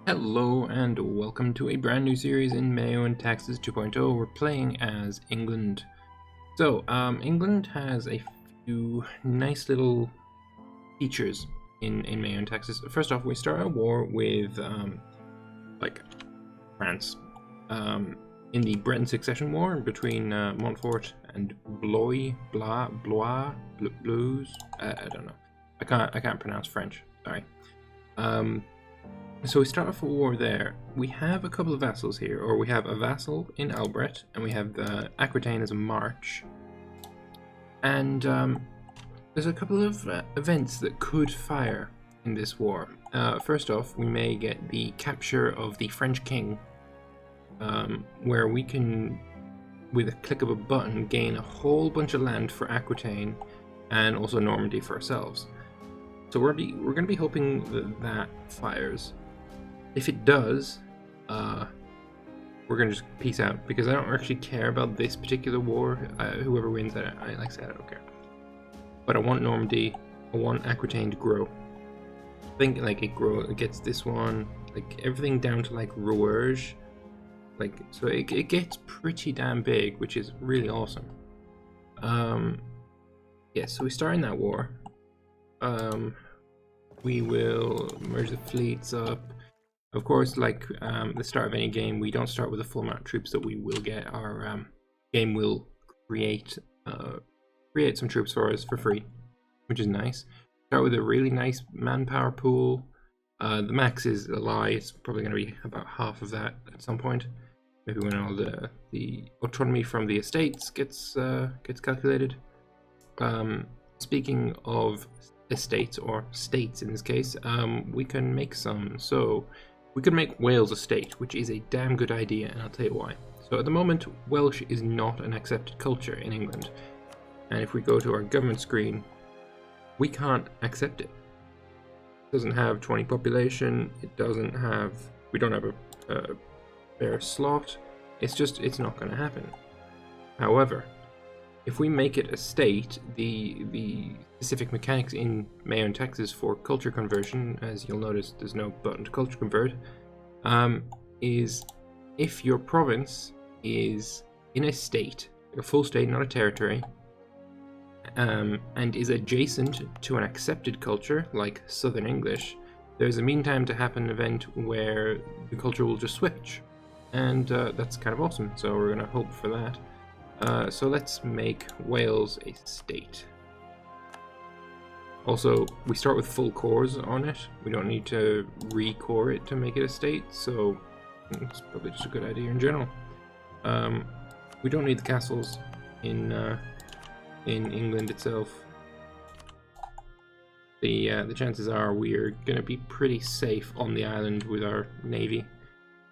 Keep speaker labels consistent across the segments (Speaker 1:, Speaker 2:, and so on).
Speaker 1: Hello and welcome to a brand new series in MEIOU and Taxes 2.0. We're playing as England. So, England has a few nice little features in MEIOU and Taxes. First off, we start a war with, France. In the Breton Succession War between Montfort and Blois, Blues. I don't know. I can't pronounce French. Sorry. So we start off a war there. We have a couple of vassals here, or we have a vassal in Albret, and we have Aquitaine as a march. And there's a couple of events that could fire in this war. First off, we may get the capture of the French king, where we can, with a click of a button, gain a whole bunch of land for Aquitaine, and also Normandy for ourselves. So we're going to be hoping that that fires. If it does, we're going to just peace out, because I don't actually care about this particular war. Whoever wins, like I say, I don't care. But I want Normandy, I want Aquitaine to grow. I think like it gets this one, like everything down to like Rouergue. So it gets pretty damn big, which is really awesome. Yeah, so we start in that war. We will merge the fleets up. Of course, like the start of any game, we don't start with the full amount of troops that we will get. Our game will create some troops for us for free, which is nice. Start with a really nice manpower pool. The max is a lie. It's probably going to be about half of that at some point. Maybe when all the autonomy from the estates gets calculated. Speaking of estates, or states in this case, we can make some. So we could make Wales a state, which is a damn good idea, and I'll tell you why. So at the moment, Welsh is not an accepted culture in England, and if we go to our government screen, we can't accept it. It doesn't have 20 population. We don't have a fair slot. It's not going to happen. However, if we make it a state, the specific mechanics in MEIOU and Taxes for culture conversion, as you'll notice there's no button to culture convert, is if your province is in a state, like a full state, not a territory, and is adjacent to an accepted culture, like Southern English, there's a meantime to happen event where the culture will just switch. And that's kind of awesome, so we're going to hope for that. So let's make Wales a state. Also, we start with full cores on it. We don't need to re-core it to make it a state, so it's probably just a good idea in general. We don't need the castles in England itself. The chances are we're going to be pretty safe on the island with our navy.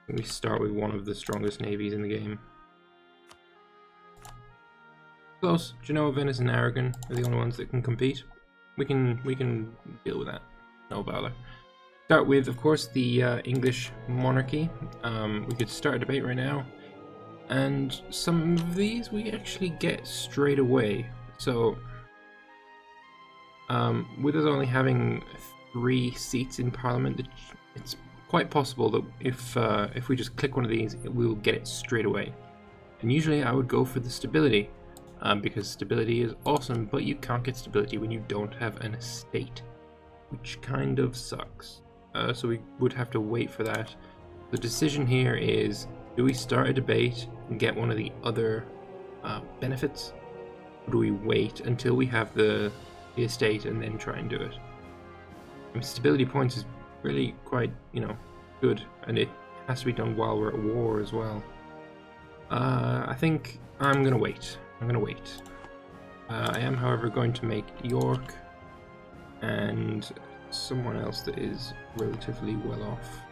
Speaker 1: We start with one of the strongest navies in the game. Close. Genoa, Venice, and Aragon are the only ones that can compete. We can deal with that. No bother. Start with, of course, the English monarchy. We could start a debate right now, and some of these we actually get straight away. So, with us only having 3 seats in Parliament, it's quite possible that if we just click one of these, we'll get it straight away. And usually, I would go for the stability. Because stability is awesome, but you can't get stability when you don't have an estate, which kind of sucks. So we would have to wait for that. The decision here is, do we start a debate and get one of the other benefits, or do we wait until we have the estate and then try and do it? I mean, stability points is really quite, good, and it has to be done while we're at war as well. I think I'm gonna wait. I am, however, going to make York and someone else that is relatively well off.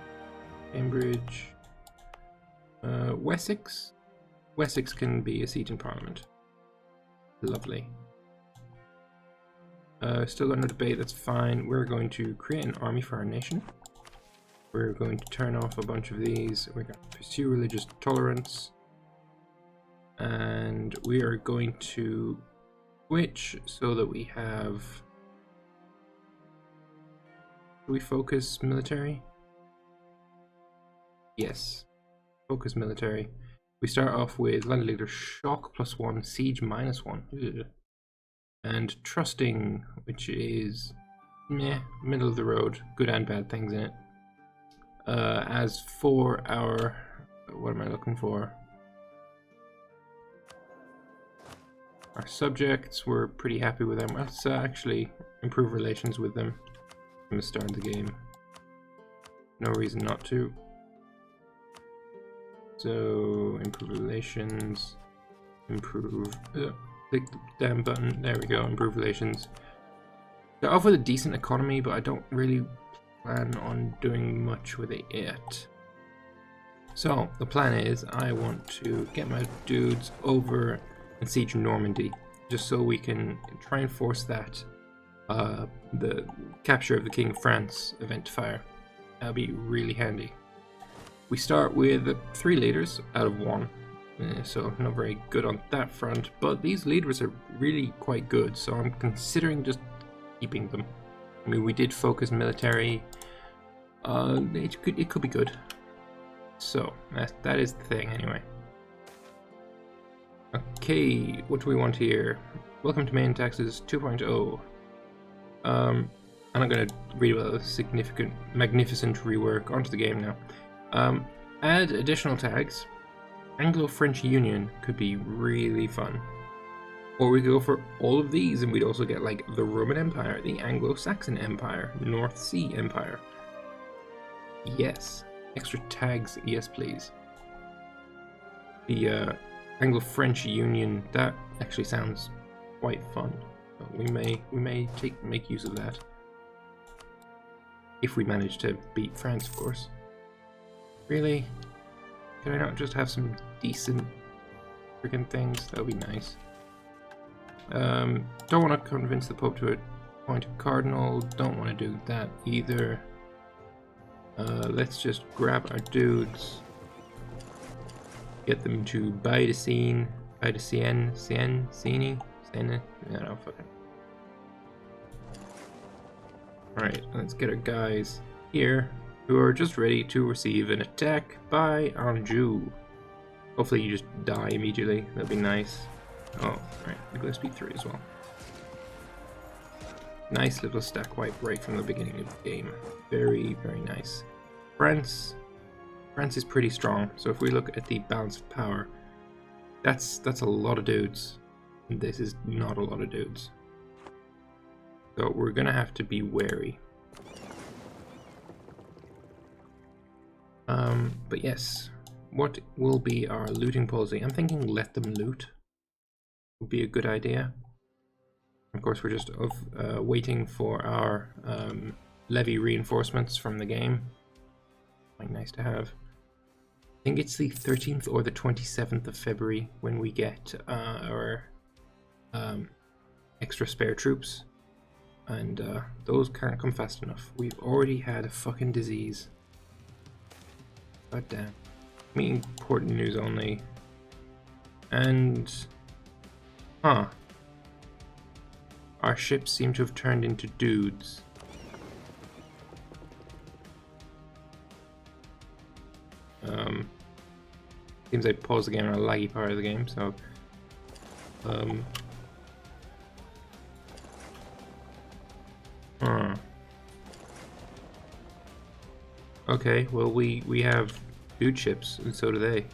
Speaker 1: Cambridge. Wessex? Wessex can be a seat in Parliament. Lovely. Still under debate, that's fine. We're going to create an army for our nation. We're going to turn off a bunch of these. We're going to pursue religious tolerance. And we are going to switch so that we have... Do we focus military? Yes. Focus military. We start off with land leader shock +1, siege -1. Ugh. And trusting, which is meh, middle of the road, good and bad things in it. As for our, what am I looking for? Our subjects, we're pretty happy with them. Let's actually improve relations with them from the start of the game. No reason not to. So, improve relations, improve, click the damn button, there we go, improve relations. They're off with a decent economy, but I don't really plan on doing much with it yet. So, the plan is, I want to get my dudes over and siege Normandy, just so we can try and force that, the capture of the King of France event to fire. That'll be really handy. We start with 3 leaders out of 1, so not very good on that front, but these leaders are really quite good, so I'm considering just keeping them. I mean, we did focus military, it could be good. So, that is the thing anyway. Okay, what do we want here? Welcome to main taxes 2.0. I'm not going to read about the magnificent rework onto the game now. Add additional tags. Anglo-French Union could be really fun. Or we could go for all of these and we'd also get like the Roman Empire, the Anglo-Saxon Empire, North Sea Empire. Yes. Extra tags, yes please. The Anglo-French Union, that actually sounds quite fun. We may make use of that. If we manage to beat France, of course. Really? Can I not just have some decent freaking things? That would be nice. Don't want to convince the Pope to appoint a cardinal. Don't want to do that either. Let's just grab our dudes. Get them to buy the scene. Buy the Sienne. No, fuck it. Alright, let's get our guys here who are just ready to receive an attack by Anjou. Hopefully you just die immediately. That'd be nice. Oh, right. We go speed 3 as well. Nice little stack wipe right from the beginning of the game. Very, very nice. France is pretty strong. So if we look at the balance of power, that's a lot of dudes. And this is not a lot of dudes. So we're gonna have to be wary. But yes, what will be our looting policy? I'm thinking let them loot would be a good idea. Of course, we're just waiting for our levy reinforcements from the game. Quite nice to have. I think it's the 13th or the 27th of February when we get our extra spare troops. And those can't come fast enough. We've already had a fucking disease. God damn. Meeting important news only. And... Huh. Our ships seem to have turned into dudes. Seems I paused the game on a laggy part of the game, so... Okay, well we have dude ships, and so do they.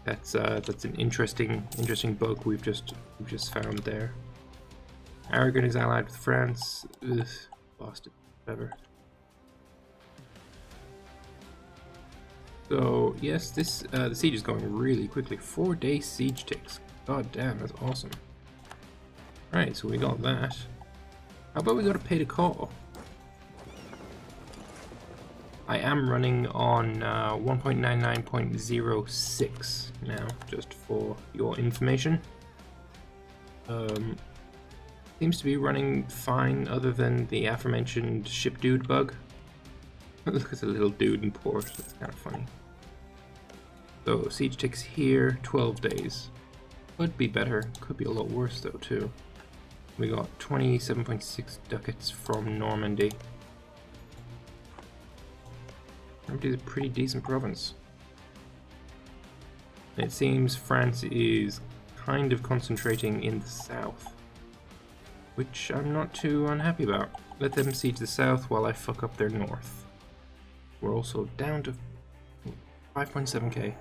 Speaker 1: That's an interesting bug we've just found there. Aragon is allied with France. Ugh, Boston, whatever. So yes, this the siege is going really quickly. 4-day siege ticks. God damn, that's awesome. Right, so we got that. How about we go to pay the call? I am running on 1.99.06 now, just for your information. Seems to be running fine, other than the aforementioned ship dude bug. Look at the little dude in port, that's kind of funny. So, siege ticks here, 12 days. Could be better, could be a lot worse though too. We got 27.6 ducats from Normandy. Normandy is a pretty decent province. It seems France is kind of concentrating in the south, which I'm not too unhappy about. Let them siege the south while I fuck up their north. We're also down to 5.7k.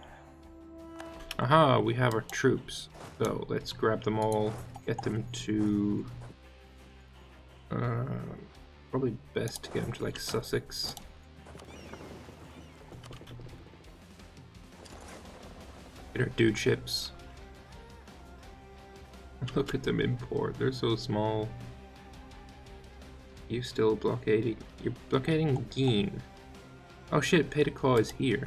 Speaker 1: Aha, we have our troops. So let's grab them all, get them to... probably best to get them to like Sussex. Get our dude ships. Look at them in port, they're so small. You still blockading? You're blockading Geen. Oh shit, Pays de Caux is here.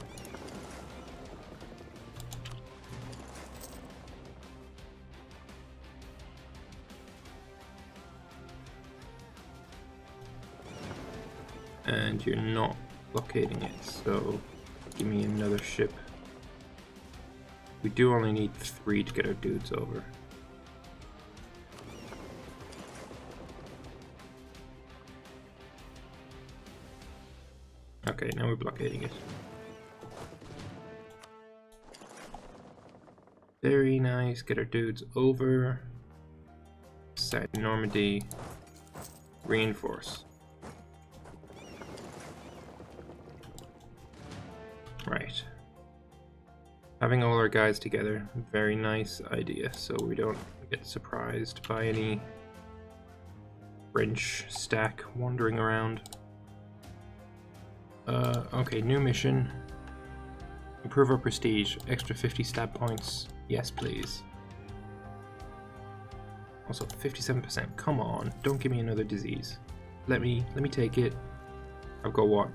Speaker 1: And you're not blockading it, so give me another ship. We do only need 3 to get our dudes over. Okay, now we're blockading it. Very nice, get our dudes over. South Normandy. Reinforce. Right. Having all our guys together, very nice idea, so we don't get surprised by any French stack wandering around. Okay, new mission. Improve our prestige, extra 50 stab points. Yes, please. Also, 57%. Come on, don't give me another disease. Let me take it. I've got what?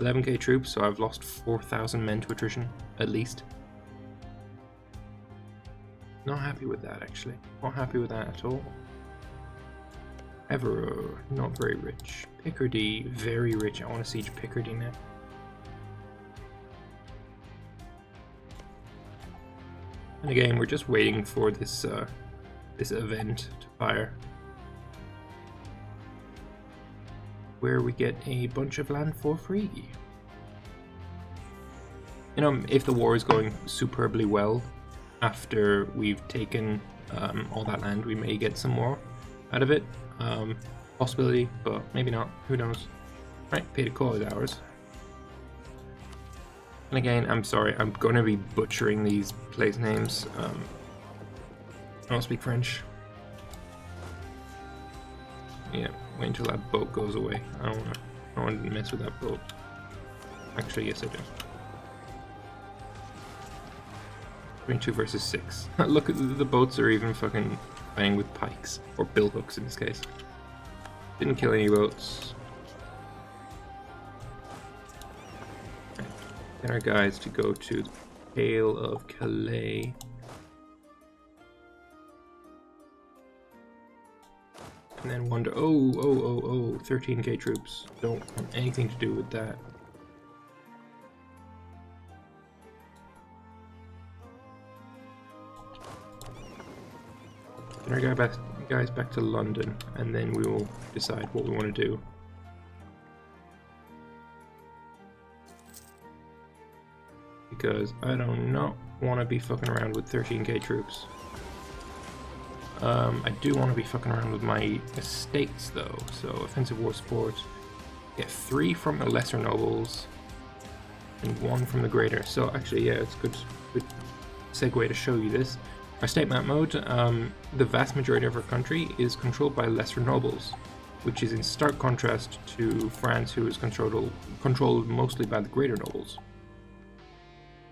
Speaker 1: 11k troops, so I've lost 4,000 men to attrition, at least. Not happy with that, actually. Not happy with that at all. Ever, not very rich. Picardy, very rich. I want to siege Picardy now. And again, we're just waiting for this this event to fire, where we get a bunch of land for free. You know, if the war is going superbly well, after we've taken all that land, we may get some more out of it. Possibility, but maybe not. Who knows? Right, Pays de Caux is ours. And again, I'm sorry, I'm going to be butchering these place names. I don't speak French. Yeah, wait until that boat goes away. I don't want to mess with that boat. Actually, yes I do. 22 versus 6. Look, the boats are even fucking fighting with pikes. Or billhooks in this case. Didn't kill any boats. Right. Get our guys to go to the Pale of Calais. And then wonder, oh, 13k troops. Don't want anything to do with that. Get our guys back to London, and then we will decide what we want to do. Because I do not want to be fucking around with 13k troops. I do want to be fucking around with my estates though, so offensive war support. Get 3 from the lesser nobles and 1 from the greater. So actually, yeah, it's good segue to show you this. Our state map mode, the vast majority of our country is controlled by lesser nobles, which is in stark contrast to France, who is controlled mostly by the greater nobles.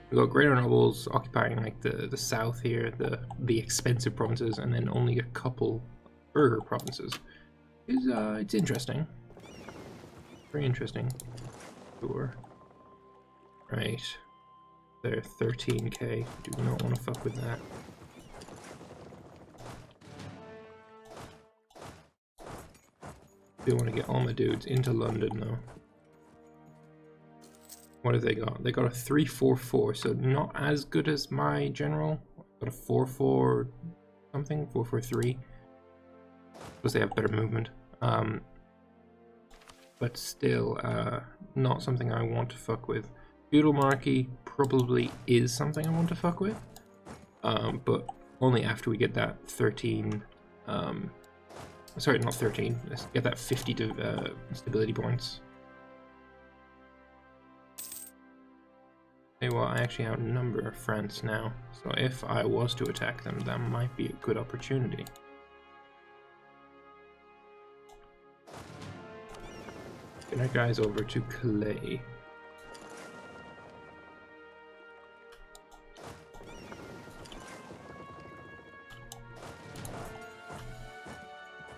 Speaker 1: We've got greater nobles occupying like the south here, the expensive provinces, and then only a couple burger provinces. It's interesting. Very interesting. Sure. Right. They're 13k. Do not want to fuck with that. Do want to get all my dudes into London though. What have they got? They got a 344, so not as good as my general. Got a 44 something, 443. Because they have better movement. But but still not something I want to fuck with. Feudal monarchy probably is something I want to fuck with, but only after we get that 13, sorry, not 13, let's get that 50 to stability points. Okay, well, I actually outnumber France now, so if I was to attack them, that might be a good opportunity. Get our guys over to Calais.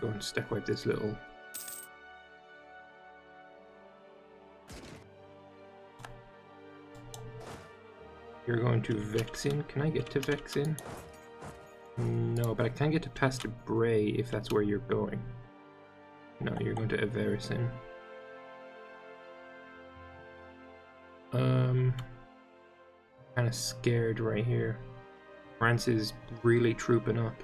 Speaker 1: Go and stack wipe this little. You're going to Vexin. Can I get to Vexin? No, but I can get to Pas de Bray if that's where you're going. No, you're going to Everson. Kind of scared right here. France is really trooping up.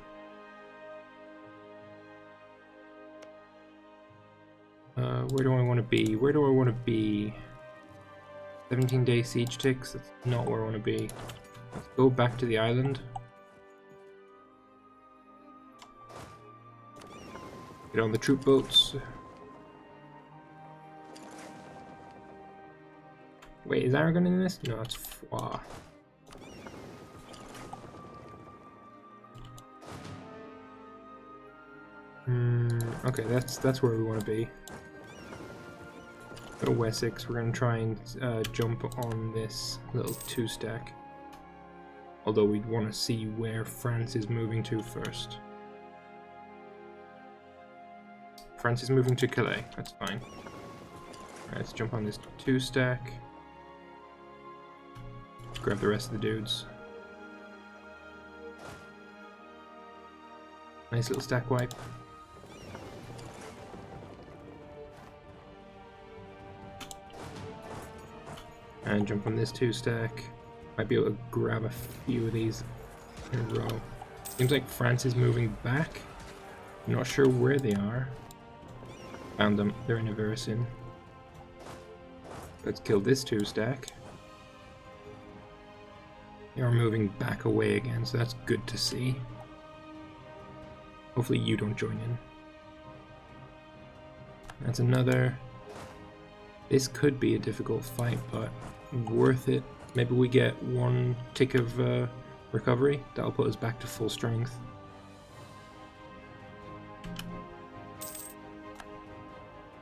Speaker 1: Where do I want to be? Where do I want to be? 17-day siege ticks? That's not where I want to be. Let's go back to the island. Get on the troop boats. Wait, is Aragon in this? No, it's Foix. Okay, that's where we want to be. Go to Wessex. We're gonna try and jump on this little 2-stack. Although we'd want to see where France is moving to first. France is moving to Calais. That's fine. Alright, let's jump on this 2-stack. Grab the rest of the dudes. Nice little stack wipe. And jump on this 2-stack. Might be able to grab a few of these in a row. Seems like France is moving back. I'm not sure where they are. Found them. They're in Everson. Let's kill this 2-stack. They are moving back away again, so that's good to see. Hopefully you don't join in. That's another. This could be a difficult fight, but worth it. Maybe we get 1 tick of recovery. That'll put us back to full strength.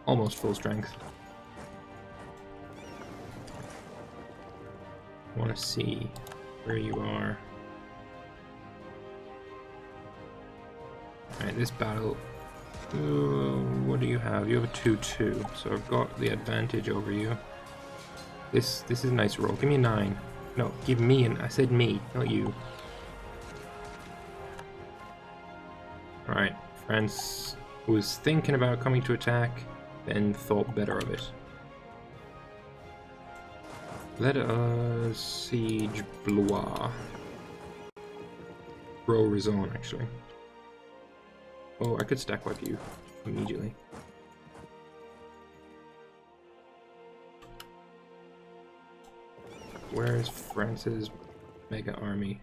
Speaker 1: Almost full strength. I want to see where you are. Alright, this battle. What do you have? You have a 2-2, so I've got the advantage over you. This is a nice roll. Give me a 9. No, give me an. I said me, not you. Alright, France was thinking about coming to attack, then thought better of it. Let us siege Blois. Bro-Rizon, actually. Oh, I could stack wipe you immediately. Where is France's mega army?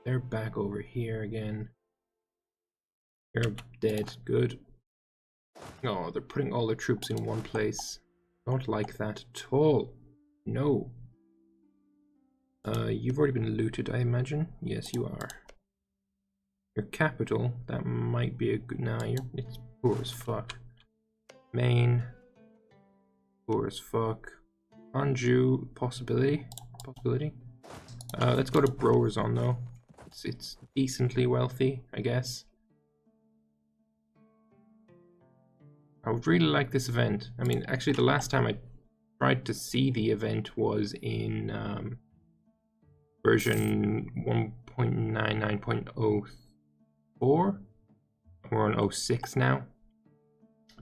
Speaker 1: They're back over here again. You're dead. Good. Oh, they're putting all their troops in one place. Don't like that at all. No. You've already been looted, I imagine? Yes, you are. Your capital, that might be a good. Nah, it's poor as fuck. Maine, poor as fuck. Anjou, possibility. Let's go to Bro-Rizon though. It's decently wealthy, I guess. I would really like this event. I mean, actually, the last time I tried to see the event was in version 1.99.04. We're on 06 now,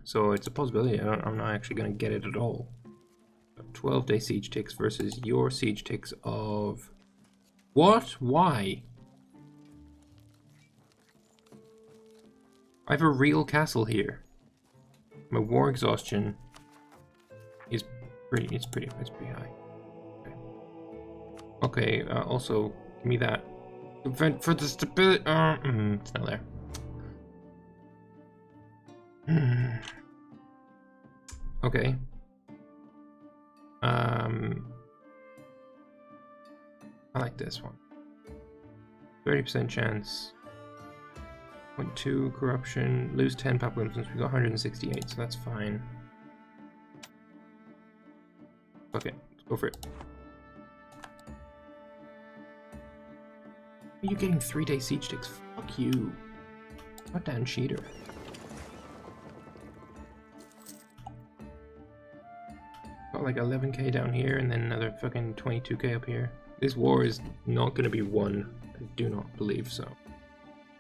Speaker 1: so it's a possibility. I'm not actually going to get it at all. 12-day siege ticks versus your siege ticks of what? Why? I have a real castle here. My war exhaustion It's pretty high. Okay, also, give me that. Event for the stability. It's not there. Okay. I like this one. 30% chance. 0.2 corruption. Lose 10 papal influence. We got 168, so that's fine. Okay, let's go for it. Are you getting 3-day siege ticks? Fuck you. Goddamn cheater. Got like 11k down here and then another fucking 22k up here. This war is not going to be won. I do not believe so.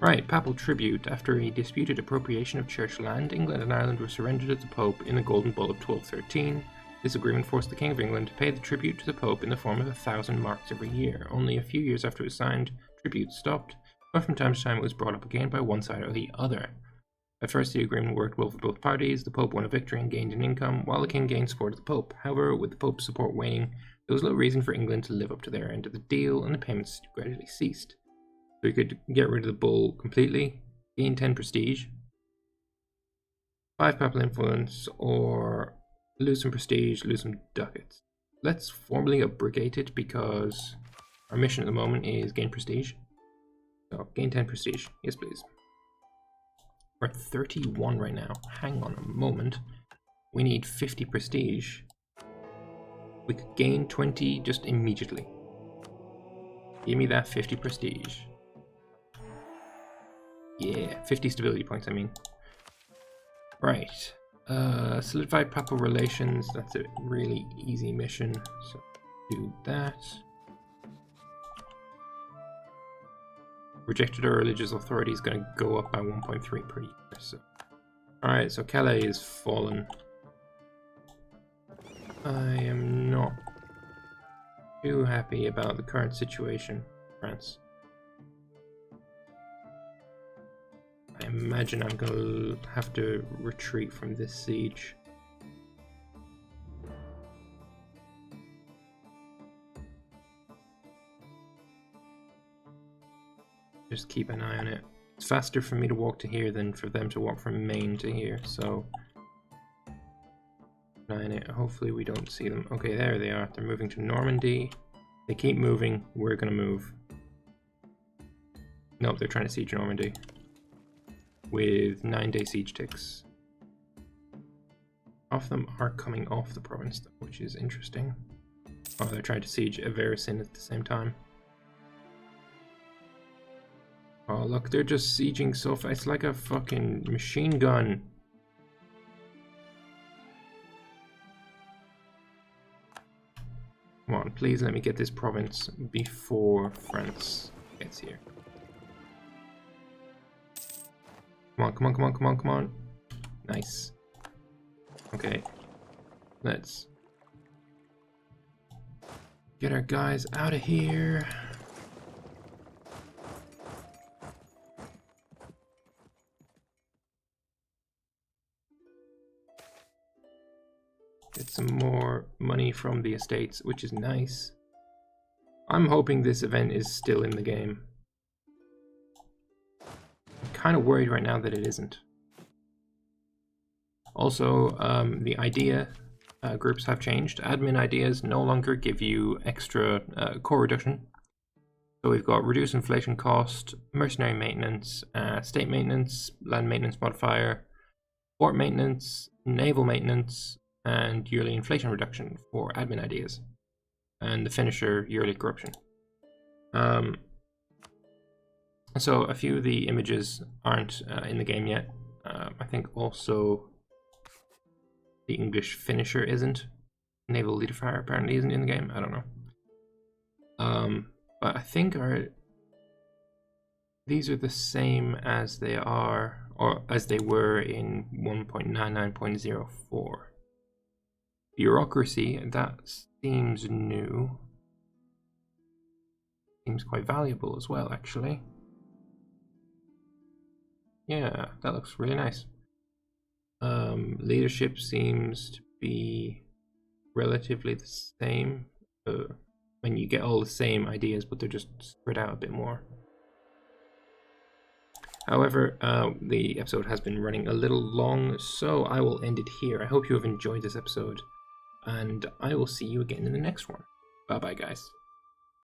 Speaker 1: Right, papal tribute. After a disputed appropriation of church land, England and Ireland were surrendered to the Pope in the Golden Bull of 1213. This agreement forced the King of England to pay the tribute to the Pope in the form of 1,000 marks every year. Only a few years after it was signed, tribute stopped, but from time to time it was brought up again by one side or the other. At first the agreement worked well for both parties. The Pope won a victory and gained an income, while the King gained support of the Pope. However, with the Pope's support waning, there was little reason for England to live up to their end of the deal, and the payments gradually ceased. So we could get rid of the bull completely, gain 10 prestige, 5 papal influence, or lose some prestige, lose some ducats. Let's formally abrogate it because our mission at the moment is gain prestige. So gain 10 prestige, yes please. We're at 31 right now. Hang on a moment. We need 50 prestige. We could gain 20 just immediately. Give me that 50 prestige. Yeah, 50 stability points, I mean. Right. Solidified papal relations. That's a really easy mission. So do that. Rejected our religious authority is going to go up by 1.3 per year. So. Alright, so Calais is fallen. I am not too happy about the current situation, France. I imagine I'm going to have to retreat from this siege. Just keep an eye on it. It's faster for me to walk to here than for them to walk from Maine to here, so keep an eye on it. Hopefully we don't see them. Okay, there they are. They're moving to Normandy. They keep moving. We're going to move. Nope, they're trying to siege Normandy with 9-day siege ticks. Half of them are coming off the province, though, which is interesting. Oh, they're trying to siege Everson at the same time. Oh, look, they're just sieging so fast. It's like a fucking machine gun. Come on, please let me get this province before France gets here. Come on, come on, come on, come on, come on. Nice. Okay. Let's get our guys out of here. Get some more money from the estates, which is nice. I'm hoping this event is still in the game. I'm kind of worried right now that it isn't. Also, the idea groups have changed. Admin ideas no longer give you extra core reduction. So we've got reduce inflation cost, mercenary maintenance, state maintenance, land maintenance modifier, port maintenance, naval maintenance, and yearly inflation reduction for admin ideas, and the finisher yearly corruption. So a few of the images aren't in the game yet. I think also the English finisher isn't. Naval leader fire apparently isn't in the game. I don't know. But I think these are the same as they are, or as they were in 1.99.04. Bureaucracy, that seems new. Seems quite valuable as well, actually. Yeah, that looks really nice. Leadership seems to be relatively the same. When you get all the same ideas, but they're just spread out a bit more. However, the episode has been running a little long, so I will end it here. I hope you have enjoyed this episode, and I will see you again in the next one. Bye-bye, guys.